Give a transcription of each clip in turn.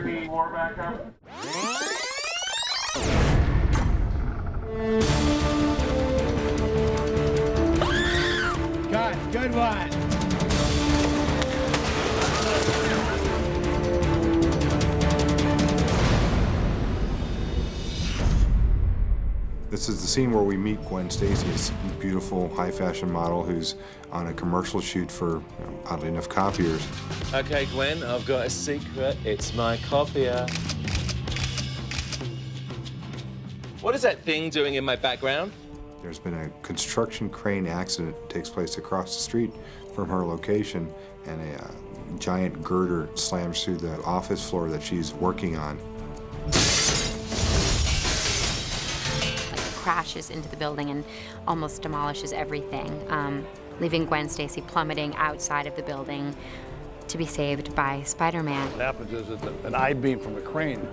bring the floor back up? Good one. This is the scene where we meet Gwen Stacy, this beautiful high fashion model who's on a commercial shoot for, oddly enough, copiers. Okay, Gwen, I've got a secret. It's my copier. What is that thing doing in my background? There's been a construction crane accident that takes place across the street from her location, and a giant girder slams through the office floor that she's working on. Crashes into the building and almost demolishes everything, leaving Gwen Stacy plummeting outside of the building to be saved by Spider-Man. What happens is that an I-beam from a crane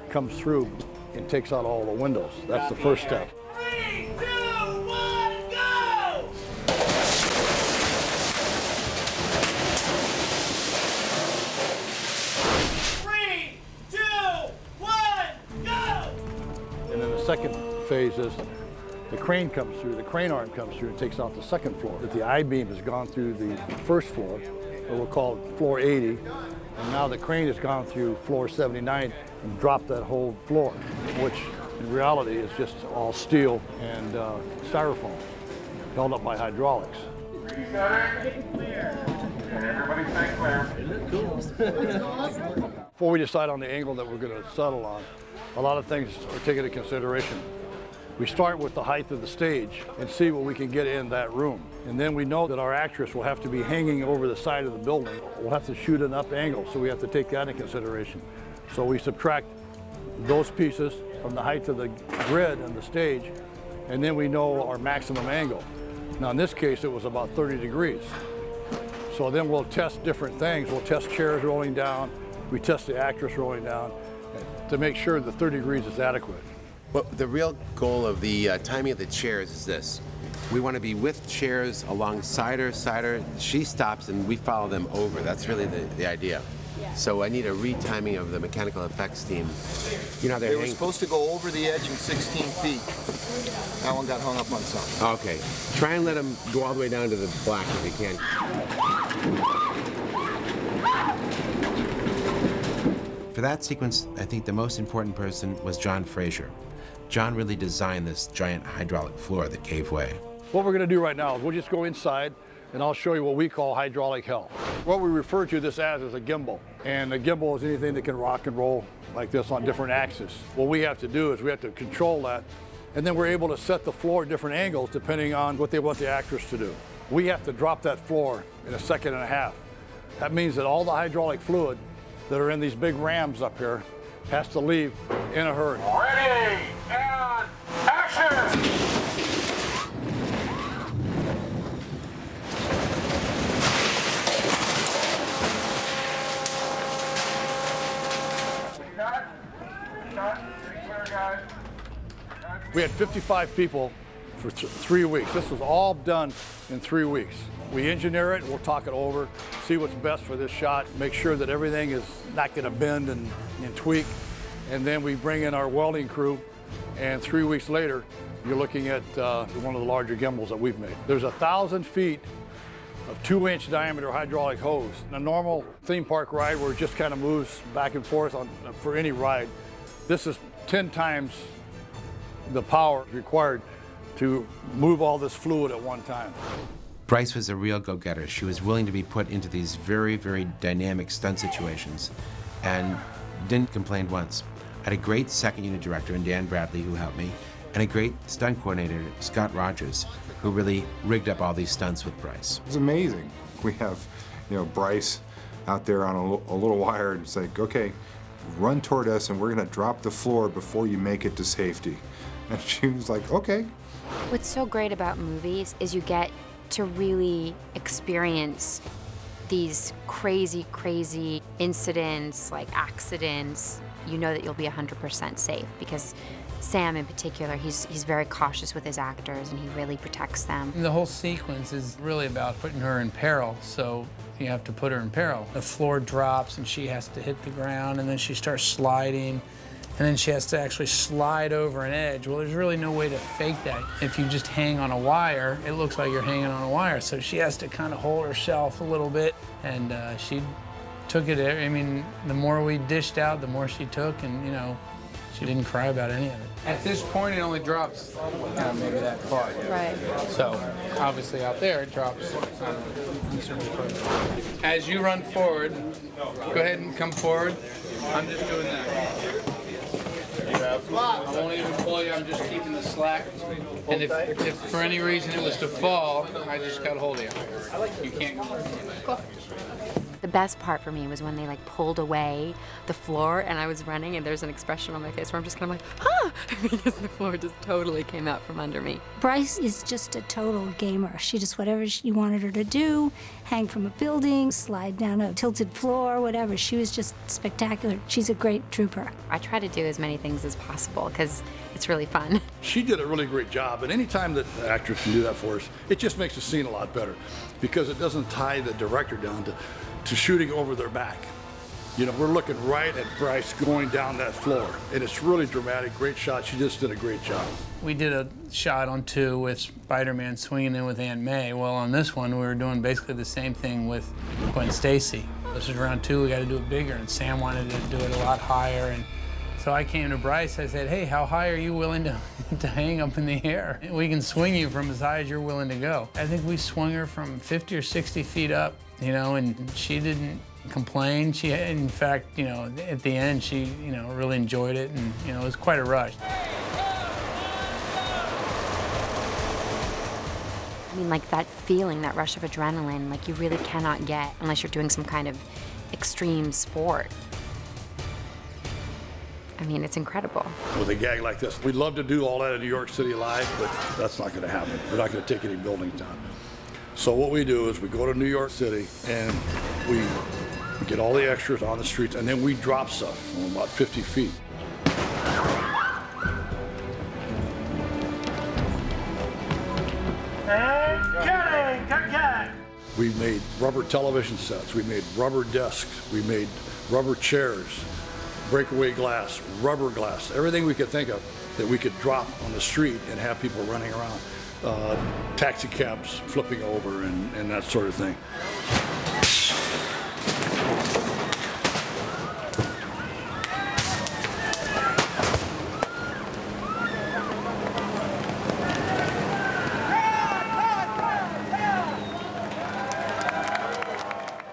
comes through and takes out all the windows. That's the first step. 3, 2, 1, go! 3, 2, 1, go! And then the second phase is the crane comes through, the crane arm comes through and takes out the second floor. That the I-beam has gone through the first floor, or we'll call it floor 80, and now the crane has gone through floor 79 and dropped that whole floor, which in reality is just all steel and styrofoam, held up by hydraulics. Clear. Everybody stay clear. Before we decide on the angle that we're going to settle on, a lot of things are taken into consideration. We start with the height of the stage and see what we can get in that room. And then we know that our actress will have to be hanging over the side of the building. We'll have to shoot an up angle, so we have to take that into consideration. So we subtract those pieces from the height of the grid and the stage, and then we know our maximum angle. Now in this case, it was about 30 degrees. So then we'll test different things. We'll test chairs rolling down. We test the actress rolling down to make sure the 30 degrees is adequate. Well, the real goal of the timing of the chairs is this. We want to be with chairs alongside her, she stops and we follow them over. That's really the idea. So I need a retiming of the mechanical effects team. You know how They were supposed to go over the edge in 16 feet. That one got hung up on something. Okay. Try and let them go all the way down to the black if you can. For that sequence, I think the most important person was John Fraser. John really designed this giant hydraulic floor that gave way. What we're going to do right now is we'll just go inside and I'll show you what we call hydraulic hell. What we refer to this as is a gimbal. And a gimbal is anything that can rock and roll like this on different axes. What we have to do is we have to control that, and then we're able to set the floor at different angles depending on what they want the actress to do. We have to drop that floor in a second and a half. That means that all the hydraulic fluid that are in these big rams up here has to leave in a hurry. Ready, and action! We had 55 people for 3 weeks. This was all done in 3 weeks. We engineer it, we'll talk it over, see what's best for this shot, make sure that everything is not going to bend and tweak, and then we bring in our welding crew, and 3 weeks later, you're looking at one of the larger gimbals that we've made. There's 1,000 feet of 2-inch diameter hydraulic hose. In a normal theme park ride where it just kind of moves back and forth for any ride, this is 10 times the power required to move all this fluid at one time. Bryce was a real go-getter. She was willing to be put into these very, very dynamic stunt situations and didn't complain once. I had a great second unit director in Dan Bradley who helped me, and a great stunt coordinator, Scott Rogers, who really rigged up all these stunts with Bryce. It's amazing. We have, Bryce out there on a little wire and it's like, okay, run toward us and we're gonna drop the floor before you make it to safety. And she was like, okay. What's so great about movies is you get to really experience these crazy, crazy incidents, like accidents. You know that you'll be 100% safe because Sam in particular, he's very cautious with his actors and he really protects them. The whole sequence is really about putting her in peril, so you have to put her in peril. The floor drops and she has to hit the ground, and then she starts sliding, and then she has to actually slide over an edge. Well, there's really no way to fake that. If you just hang on a wire, it looks like you're hanging on a wire, so she has to kind of hold herself a little bit, and she took it. I mean, the more we dished out, the more she took, and you know, she didn't cry about any of it. At this point, it only drops maybe that far. Right. So obviously out there, it drops. As you run forward, go ahead and come forward. I'm just doing that. I won't even pull you, I'm just keeping the slack. And if for any reason it was to fall, I just got hold of you. You can't go. The best part for me was when they like pulled away the floor and I was running and there's an expression on my face where I'm just kind of like, huh, because the floor just totally came out from under me. Bryce is just a total gamer. She just whatever you wanted her to do, hang from a building, slide down a tilted floor, whatever. She was just spectacular. She's a great trooper. I try to do as many things as possible because it's really fun. She did a really great job, and anytime that the actress can do that for us, it just makes the scene a lot better because it doesn't tie the director down to shooting over their back. You know, we're looking right at Bryce going down that floor, and it's really dramatic, great shot. She just did a great job. We did a shot on 2 with Spider-Man swinging in with Aunt May. Well, on this one, we were doing basically the same thing with Gwen Stacy. This is round 2, we got to do it bigger, and Sam wanted to do it a lot higher. And so I came to Bryce, I said, hey, how high are you willing to hang up in the air? We can swing you from as high as you're willing to go. I think we swung her from 50 or 60 feet up, you know, and she didn't complain. She, in fact, you know, at the end, she, you know, really enjoyed it, and, you know, it was quite a rush. I mean, like that feeling, that rush of adrenaline, like you really cannot get unless you're doing some kind of extreme sport. I mean, it's incredible. With a gag like this, we'd love to do all that in New York City live, but that's not going to happen. We're not going to take any buildings down. So what we do is we go to New York City and we get all the extras on the streets, and then we drop stuff from about 50 feet. And cut. We made rubber television sets, we made rubber desks, we made rubber chairs, breakaway glass, rubber glass, everything we could think of that we could drop on the street and have people running around. Taxi cabs flipping over and that sort of thing.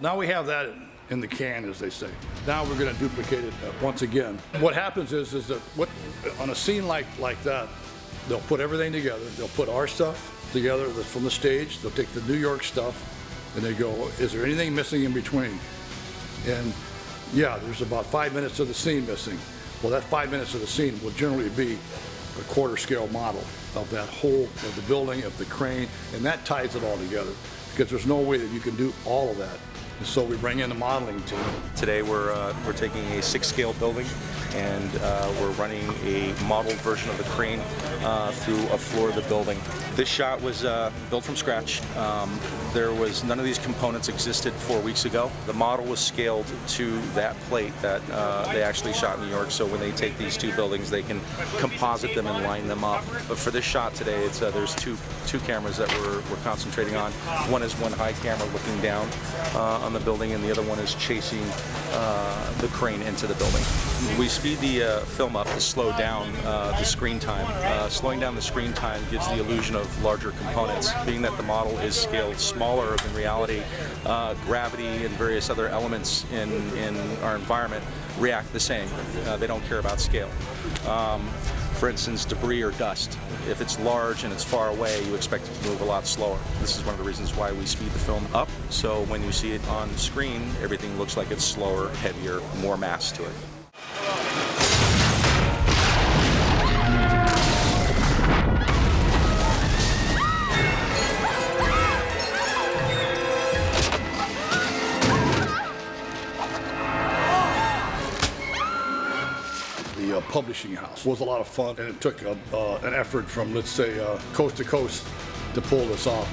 Now we have that in the can, as they say. Now we're going to duplicate it once again. What happens is that on a scene like that, they'll put everything together. They'll put our stuff together from the stage. They'll take the New York stuff, and they go, is there anything missing in between? And yeah, there's about 5 minutes of the scene missing. Well, that 5 minutes of the scene will generally be a quarter scale model of that whole, of the building, of the crane, and that ties it all together because there's no way that you can do all of that. And so we bring in the modeling team. Today we're taking a 6-scale building and we're running a modeled version of the crane through a floor of the building. This shot was built from scratch. There was none of these components existed 4 weeks ago. The model was scaled to that plate that they actually shot in New York, so when they take these 2 buildings they can composite them and line them up. But for this shot today, it's there's two cameras that we're concentrating on. One is one high camera looking down on the building, and the other one is chasing the crane into the building. We speed the film up to slow down the screen time. Slowing down the screen time gives the illusion of larger components. Being that the model is scaled smaller in reality, gravity and various other elements in our environment react the same. They don't care about scale. For instance, debris or dust. If it's large and it's far away, you expect it to move a lot slower. This is one of the reasons why we speed the film up, so when you see it on screen, everything looks like it's slower, heavier, more mass to it. The publishing house. It was a lot of fun, and it took an effort from, let's say, coast to coast to pull this off.